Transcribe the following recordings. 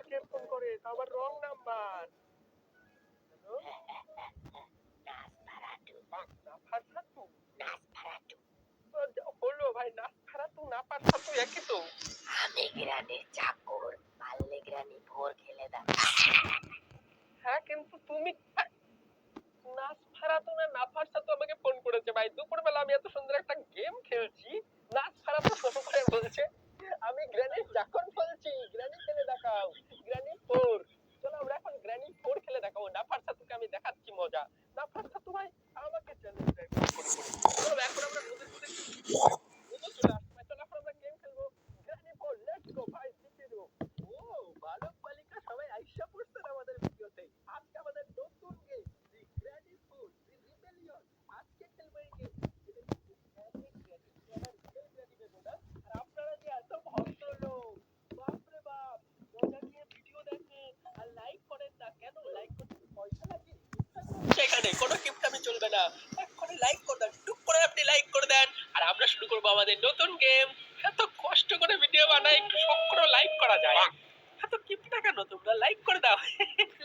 আবার কে ফোন করে, তা আবার রং নাম্বার। হ্যালো? নাফারসাতু? হলো ভাই, নাসফারাতু নাফারসাতু একই তো। আমি গ্রানির চাকর, পারলে গ্রানি ভোর খেলে দাও। হ্যাঁ, কিন্তু তুমি নাসফারাতু না নাফারসাতু আমাকে ফোন করেছে ভাই। দুপুরবেলা আমি এত সুন্দর একটা গেম খেলছি, নাসফারাতু ফোন করে বলছে আমি গ্র্যানির চাকর বলছি, গ্র্যানি খেলে দেখাও, গ্র্যানি 4। চলো আমরা এখন গ্র্যানি 4 খেলে দেখাবো। নাফারসাতুকে আমি দেখাচ্ছি মজা। নাফারসাতু ভাই আমাকে চ্যালেঞ্জ দেয় ফোন করে করে। চলো এখন আমরা নদীর মধ্যে চলে আসছি ভাই। চলো এখন আমরা গেম খেলবো। গ্র্যানি 4 লেটস গো ভাই, জিতে দেবো। ও বালক বালিকা সবাই আইসা পড়ছেন আমাদের ভিডিওতে। আজকে আমাদের নতুন গেম দি গ্র্যানি 4 দি রিবেলিয়ন। আজকে খেলবো এই গেম। আর আপনারা যে এত ভদ্রলোক, বাপরে বাপ, মজা নিয়ে ভিডিও দেখেন আর লাইক করেন না কেন? লাইক করতে পয়সা লাগে? সেখানে কোনো কিপটামি চলবে না। এক্ষুনি লাইক করে দেন, টুক করে আপনি লাইক করে দেন আর আমরা শুরু করবো আমাদের নতুন গেম। এত কষ্ট করে ভিডিও বানাই, একটু শখ করে লাইক করা যায়। এত কিপটা কেন তোমরা? লাইক করে দাও।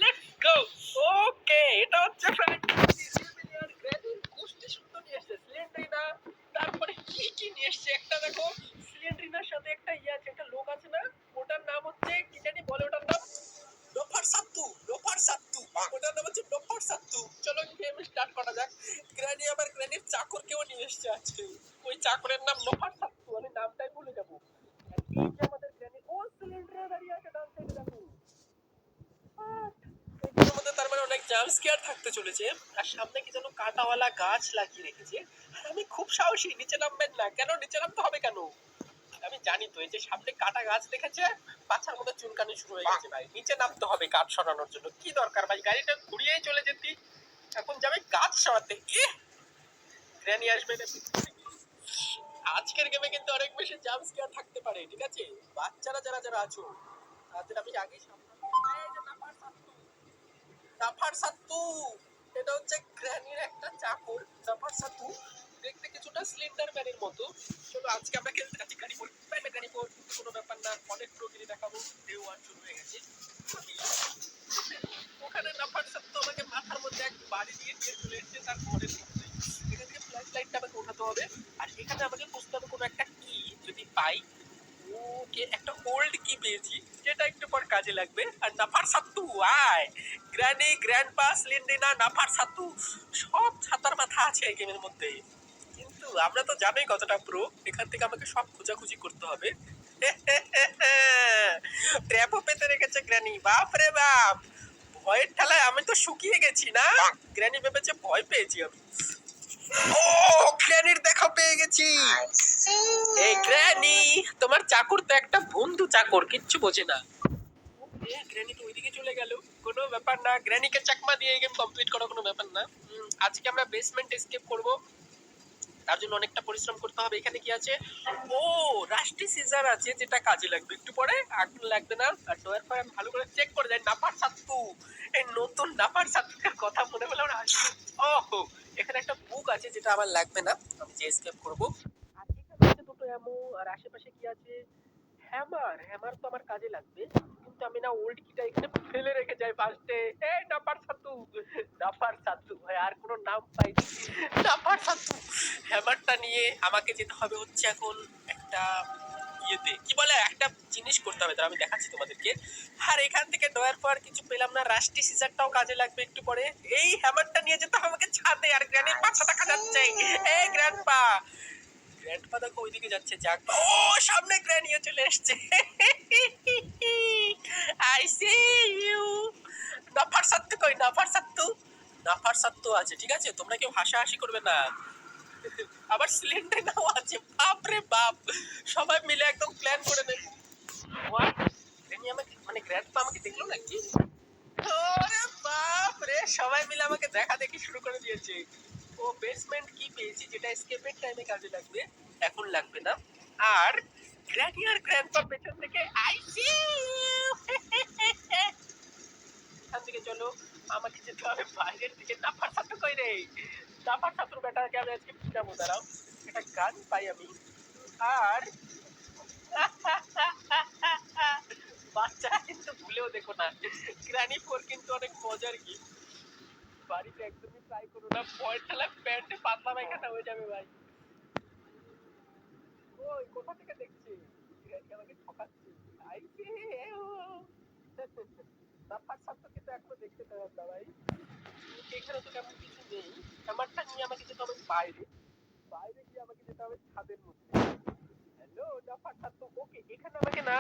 Let's go. ওকে, এটা হচ্ছে ফ্রেন্ড সুন্দর নিয়ে এসছে সিলিন্ড্রিনা। তারপরে কি কি নিয়ে এসছে একটা দেখো, সিলিন্ড্রিনার সাথে একটা ইয়ে আছে, একটা লোক আছে না, ওটার নাম হচ্ছে কি জানি বলে, ওটার নাম লোফারসাত্তু। লোফারসাত্তু, ওটার নাম হচ্ছে লোফারসাত্তু। চলো গেম স্টার্ট করা যাক। গ্র্যানি আবার গ্র্যানির চাকরকেও নিয়ে এসছে আজকে। ওই চাকরের নাম লোফারসাত্তু, আমি নামটাই ভুলে যাবো। আর এই যে আমাদের গ্র্যানি, ও সিলিন্ডারে দাঁড়িয়ে আছে ডান সাইডে দেখো। এগুলোর মধ্যে তার মানে অনেক জাম্প স্কেয়ার থাকতে চলেছে। আর সামনে কি যেন কাঁটাওয়ালা গাছ লাগিয়ে রেখেছে। আর আমি খুব সাহসী, নিচে নামবেন না। কেন নিচে নামতে হবে কেন? আমি জানি তো, এই যে সামনে কাটা গাছ দেখেছে, পাছার মধ্যে চুলকানি শুরু হয়ে গেছে ভাই। নিচে নামতে হবে কাঠ সরানোর জন্য। কি দরকার ভাই, গাড়িটা ঘুরিয়েই চলে যেতি, এখন যাবে গাছ সরাতে। গ্র্যানি আসবে না। আজকের গেমে কিন্তু অনেক বেশি জাম্প স্কেয়ার থাকতে পারে, ঠিক আছে? বাচ্চারা যারা যারা আছো তাদের আমি আগেই সাবধান করে এই যে নাফারসাতু, এটা হচ্ছে গ্র্যানির একটা চাকর। নাফারসাতু দেখতে কিছুটা স্লেন্ডার ম্যানের মতো। চলো আজকে আমরা খেলতে যাচ্ছি গ্র্যানি 4। গ্র্যানি 4 কোনো ব্যাপার না, অনেক প্রগতি দেখাবো। ডে 1 শুরু হয়ে গেছে। ওখানে নাফারসাতু আমাকে মাথার মধ্যে এক বাড়ি দিয়ে চলে এসেছে। তারপরে এখান থেকে ফ্ল্যাশ লাইটটা আমাকে উঠাতে হবে। আর এখানে আমাকে খুঁজতে হবে কোনো একটা কি, যদি পাই। ওকে, একটা ওল্ড কি পেয়েছি, যেটা একটু পর কাজে লাগবে। আর নাফারসাতু আয়, গ্র্যানি, গ্র্যান্ডপা, সিলিন্ড্রিনা, নাফারসাতু সব ছাতার মাথা আছে এই গেমের মধ্যে। কিন্তু আমরা তো জানোই কতটা প্রো, এখান থেকে আমাকে সব খোঁজাখুঁজি করতে হবে। ট্র্যাপও পেতে রেখেছে গ্র্যানি, বাপ রে বাপ। ভয়ের ঠেলায় আমি তো শুকিয়ে গেছি না। গ্র্যানি ভেবেছে ভয় পেয়েছি আমি। ও গ্র্যানির দেখা পেয়ে গেছি। এই গ্র্যানি, তোমার চাকর তো একটা বন্ধু চাকর, কিচ্ছু বোঝে না। গ্র্যানি তো ওইদিকে চলে গেল। কোনো ব্যাপার না, গ্র্যানিকে চাকমা দিয়ে গেম কমপ্লিট করা কোনো ব্যাপার না। আজকে আমরা বেসমেন্ট এসকেপ করব, তার জন্য অনেকটা পরিশ্রম করতে হবে। এখানে কি আছে? ও রাস্টি সিজার আছে, যেটা কাজে লাগবে একটু পরে, আগুন লাগবে না। আর ডোয়ার পরে আমি ভালো করে চেক করে যাই। নাফারসাতু, এই নতুন নাফারসাতুর কথা মনে হলো না। ওহো, এখানে একটা বুক আছে যেটা আমার লাগবে না, আমি যে এসকেপ করব। আর এখানে আছে দুটো অ্যামো। আর আশেপাশে কি আছে? হ্যামার। হ্যামার তো আমার কাজে লাগবে, কিন্তু আমি না ওল্ড কিটা এখানে ফেলে রেখে যাই ফার্স্টে। এই নাফারসাতু, নাফারসাতু ভাই, আর কোনো নাম পাইনি। নাফারসাতু, হ্যামারটা নিয়ে আমাকে যেতে হবে হচ্ছে এখন একটা ইয়েতে, কি বলে, একটা জিনিস করতে হবে, তার আমি দেখাচ্ছি তোমাদেরকে। আর এখান থেকে ডয়ার পর কিছু পেলাম না। রাস্টি সিজারটাও কাজে লাগবে একটু পরে। এই হ্যামারটা নিয়ে যেতে হবে আমাকে ছাদে। আর গ্র্যান্ডের পাছা দেখা যাচ্ছে। এই গ্র্যান্ডপা, গ্র্যান্ডপা দেখো ওইদিকে যাচ্ছে। যাক, ও সামনে গ্র্যানিও চলে এসেছে। I see you. নাফারসাতু কই? নাফারসাতু, নাফারসাতু আছে, ঠিক আছে? তোমরা কেউ হাসাহাসি করবে না। আবার সিলিন্ডারও আছে, বাপ রে বাপ। সবাই মিলে একদম প্ল্যান করে নেব। হোয়াট? গ্র্যানি আমাকে, মানে গ্র্যান্ডপা আমাকে দেখলো নাকি? ওরে বাপ রে, সবাই মিলে আমাকে দেখা দেখি শুরু করে দিয়েছে। ও বেসমেন্ট কি পেয়েছি, যেটা এসকেপের টাইমে কাজে লাগবে, এখন লাগবে না। আর গ্র্যানি আর গ্র্যান্ডপা পেছন থেকে আইসি। এখান থেকে চলো, আমাকে যেতে হবে বাইরের দিকে। নাফারসাতু কই রে? নাফারসাতুর বেটাকে আমি আজকে পিটাবো, দাঁড়াও। একটা গান পাই আমি। আর বাচ্চারা কিন্তু ভুলেও গ্র্যানি 4 কিন্তু অনেক মজার গেম। বাড়িতে একদমই ট্রাই করো না, ভয়ের ঠেলায় প্যান্টে পাতলা পায়খানা হয়ে যাবে ভাই। ওই কোথা থেকে দেখছি গ্র্যানি আমাকে ঠকাচ্ছে। আইছে ও নাফার সাথে কিন্তু এখনো দেখতে পেলাম না ভাই। এখানে তো তেমন কিছু নেই। আমারটা নিয়ে আমাকে যেতে হবে বাইরে। বাইরে গিয়ে আমাকে যেতে হবে ছাদের মধ্যে। হ্যালো নাফার সাথে ওকে, এখানে আমাকে না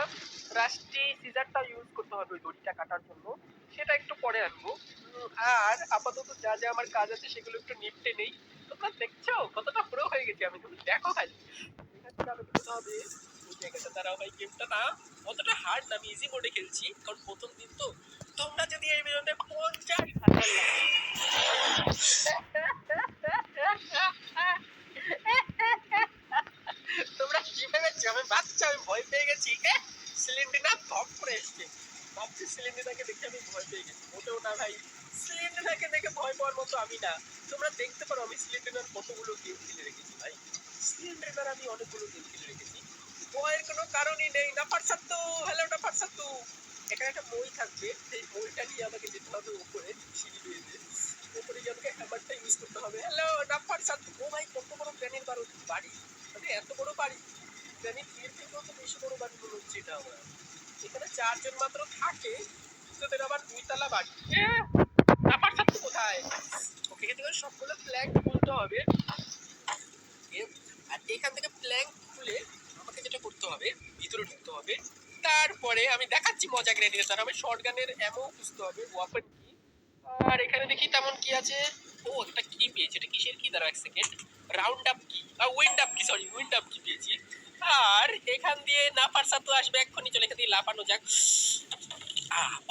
রাস্টি সিজারটা ইউজ করতে হবে ওই দড়িটা কাটার জন্য। সেটা একটু পরে আনবো। আর আপাতত যা যা আমার কাজ আছে সেগুলো একটু নিপটে নেই। তোমরা দেখছো কতটা প্রো হয়ে গেছি আমি, তুমি দেখো খালি। এখান থেকে আমাকে যেতে হবে ওই জায়গাটা। দাঁড়াও ভাই, গেমটা না অতটা হার্ড না, আমি ইজি মোডে খেলছি কারণ প্রথম দিন তো। তোমরা যদি এই ভিডিওতে 50,000 তোমরা কি ভেবেছো আমি বাচ্চা, আমি ভয় পেয়ে গেছি। সিলিন্ডার ধপ করে এসছে, ভাবছি সিলিন্ডারকে দেখে আমি ভয় পেয়ে গেছি। মোটেও না ভাই, সিলিন্ডারকে দেখে ভয় পাওয়ার মতো আমি না। তোমরা দেখতে পারো আমি সিলিন্ডার কতগুলো গেম খেলে রেখেছি ভাই। সিলিন্ডার আমি অনেকগুলো গেম খেলে রেখেছি, ভয়ের কোনো কারণই নেই। নাফার সাত্তু, হ্যালো নাফার সাত্তু। এখানে একটা মই থাকবে, সেই মইটা নিয়ে আমাকে যেতে হবে উপরে, সিঁড়ি বেয়ে উপরে গিয়ে আমাকে হ্যামারটা ইউজ করতে হবে। হ্যালো নাফার সাত্তু। ও ভাই কত বড় প্ল্যানের বাড়ি, মানে এত বড় বাড়ি। প্ল্যানের বিয়ের থেকেও তো বেশি বড় বাড়ি মনে হচ্ছে এটা আমার। এখানে 4 জন মাত্র থাকে, তোদের আবার 2 তলা বাড়ি। নাফার সাত্তু কোথায়? ওকে, এখান থেকে সবগুলো প্ল্যাঙ্ক খুলতে হবে। আর এখান থেকে প্ল্যাঙ্ক খুলে আমাকে যেটা করতে হবে ভিতরে ঢুকতে হবে। তারপরে আমি দেখাচ্ছি মজা করে নিয়ে, তার আমি শর্ট গানের অ্যামো খুঁজতে হবে, ওয়াপেন কি। আর এখানে দেখি তেমন কি আছে। ও একটা কি পেয়েছি, এটা কিসের কি, দাঁড়াও এক সেকেন্ড। রাউন্ড আপ কি, উইন্ড আপ কি, সরি উইন্ড আপ কি পেয়েছি। আর এখান দিয়ে নাফার সাথে আসবে এক্ষুনি, চলে এখান দিয়ে লাফানো যাক।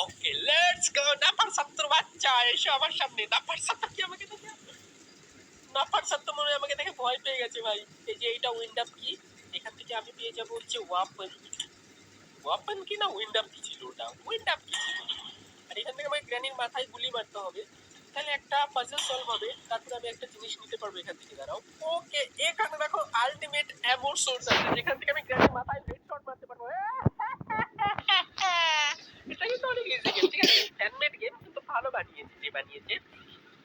Okay let's go. নাফার সাত্তর বাচ্চা এসো আমার সামনে। নাফার সাত্তর কি আমাকে দেখে, নাফার সাত্তর মনে হয় আমাকে দেখে ভয় পেয়ে গেছে ভাই। এই যে এইটা উইন্ড আপ কি, এখান থেকে আমি পেয়ে যাবো হচ্ছে ওয়াপেন। ওয়াপেন কি না উইন্ড আপ কি ছিল, ওটা উইন্ড আপ কি ছিল। আর এখান থেকে আমাকে গ্র্যানির মাথায় গুলি মারতে হবে, তাহলে একটা পাজল সলভ হবে। তারপরে আমি একটা জিনিস নিতে পারবো এখান থেকে। দাঁড়াও, ওকে এখানে দেখো আলটিমেট অ্যামো সোর্স আছে, যেখান থেকে আমি গ্র্যানির মাথায় হেডশট মারতে পারবো। এটা কিন্তু অনেক ইজি গেম, ঠিক আছে, হ্যান্ডমেড গেম কিন্তু ভালো বানিয়েছে যে বানিয়েছে।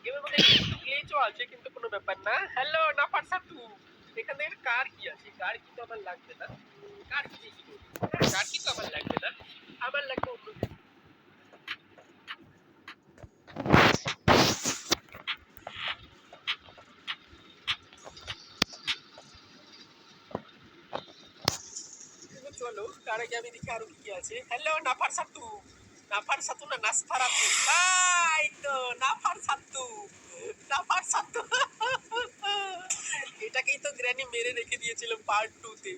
গেমের মধ্যে গ্লিচও আছে কিন্তু কোনো ব্যাপার না। হ্যালো নাফার সাতু, এখানে কার কি আছে, কার কি তো আমার লাগবে না। কার কি ছিল, কার কি তো আমার লাগবে না, আমার লাগবে অন্য কিছু। চলো তার আগে আমি দেখি আরো কি আছে। হ্যালো নাফার সাতু, নাফার সাতু না নাসফারাতু, এই তো নাফার সাতু, নাফার সাতু। এটাকেই তো গ্র্যানি মেরে রেখে দিয়েছিল পার্ট 2 তে।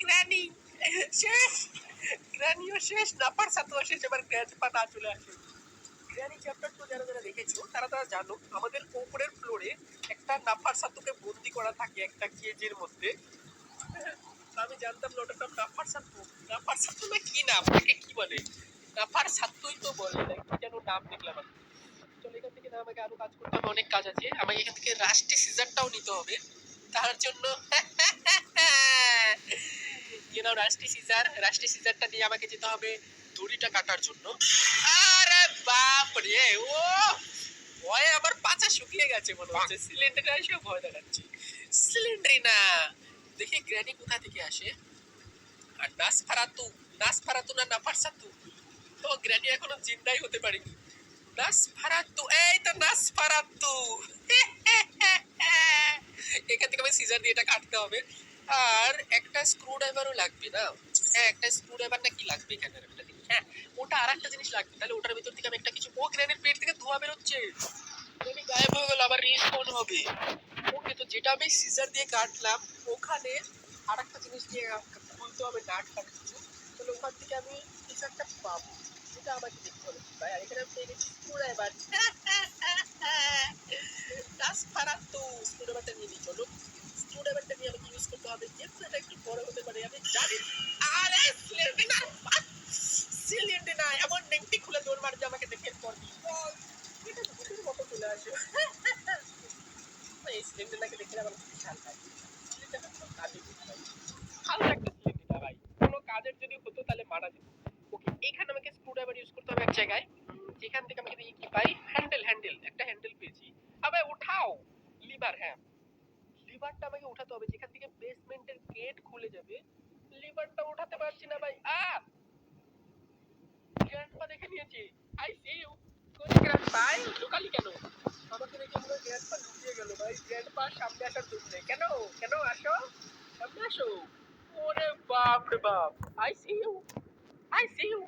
গ্র্যানি শেষ, গ্র্যানিও শেষ, নাফার সাতু শেষ, এবার গ্র্যান্ডপা না চলে আসে। গ্র্যানি চ্যাপ্টার 2 যারা যারা দেখেছো তারা তারা জানো আমাদের উপরের ফ্লোরে একটা নাফার সাতুকে বন্দি করা থাকে একটা কেজের মধ্যে। আমি জানতাম না ওটার নাম নাফার সাত্তু। নাফার সাত্তু না কি নাম, ওটাকে কি বলে, নাফার সাত্তুই তো বলে, কি যেন নাম দেখলাম আমি। চলো এখান থেকে না আমাকে আরো কাজ করতে হবে, অনেক কাজ আছে। আমাকে এখান থেকে রাস্টি সিজারটাও নিতে হবে, তার জন্য রাস্টি সিজার, রাস্টি সিজারটা নিয়ে আমাকে যেতে হবে দড়িটা কাটার জন্য। আরে বাপ রে, ও ভয়ে আমার পাছা শুকিয়ে গেছে মনে হচ্ছে। সিলিন্ডারটা এসে ভয় দেখাচ্ছে, সিলিন্ডারই না। দেখি গ্র্যানি কোথা থেকে আসে। আর নাসফারাতু, নাসফারাতু না নাফারসাতু, তো গ্র্যানি এখনো জিন্দাই হতে পারেনি। নাসফারাতু, এই তো নাসফারাতু। এখান থেকে আমি সিজার দিয়ে এটা কাটতে হবে। আর একটা স্ক্রু ড্রাইভারও লাগবে না, হ্যাঁ একটা স্ক্রু ড্রাইভার নাকি লাগবে এখানে একটা জিনিস। হ্যাঁ ওটা আর একটা জিনিস লাগবে, তাহলে ওটার ভিতর থেকে আমি একটা কিছু। ও গ্র্যানির পেট থেকে ধোঁয়া বেরোচ্ছে, গ্র্যানি গায়েব হয়ে গেল, আবার রিস্পন হবে। ওকে, তো যেটা আমি সিজার দিয়ে কাটলাম ওখানে আর একটা জিনিস দিয়ে খুলতে হবে, নাট ফাট কিছু। তাহলে ওখান থেকে আমি কিছু একটা পাবো, সেটা আমাকে দেখতে হবে ভাই। আর এখানে আমি পেয়ে গেছি স্ক্রুড্রাইভার। ট্রান্সফারাতো, স্ক্রুড্রাইভারটা নিয়ে নিই। চলো স্ক্রুড্রাইভারটা নিয়ে আমাকে ইউজ করতে হবে, যেহেতু এটা একটু বড় হতে পারে আমি জানি। আরে সিলিন্ডার, সিলিন্ডার এমন নেংটি খুলে দৌড় মারবে আমাকে দেখে পর এটা ভূতের মতো চলে আসে। এই সিলিন্ডারটাকে দেখে আমার বিশাল লাগে। সিলিন্ডারটা কোনো কাজে দিতে পারি, ভালো একটা সিলিন্ডার ভাই, কোনো কাজের যদি হতো তাহলে মারা যেত। ওকে, এখানে আমাকে স্ক্রুড্রাইভার ইউজ করতে গেছি। আবে উঠাও লিভার। হ্যাঁ, লিভারটা আমাকে উঠাতে হবে, যেখান থেকে বেসমেন্টের গেট খুলে যাবে। লিভারটা উঠাতে পারছি না ভাই। গ্র্যান্ডপা দেখে নিয়েছে। I see you. কোন গ্র্যান্ডপা? লুকালি কেন? আমাকে দেখে পুরো গ্র্যান্ডপা লুকিয়ে গেল ভাই। গ্র্যান্ডপা সামনে আসার জন্য নেই। কেন কেন আসো, সামনে আসো। ওরে বাপ রে বাপ। I see you, I see you.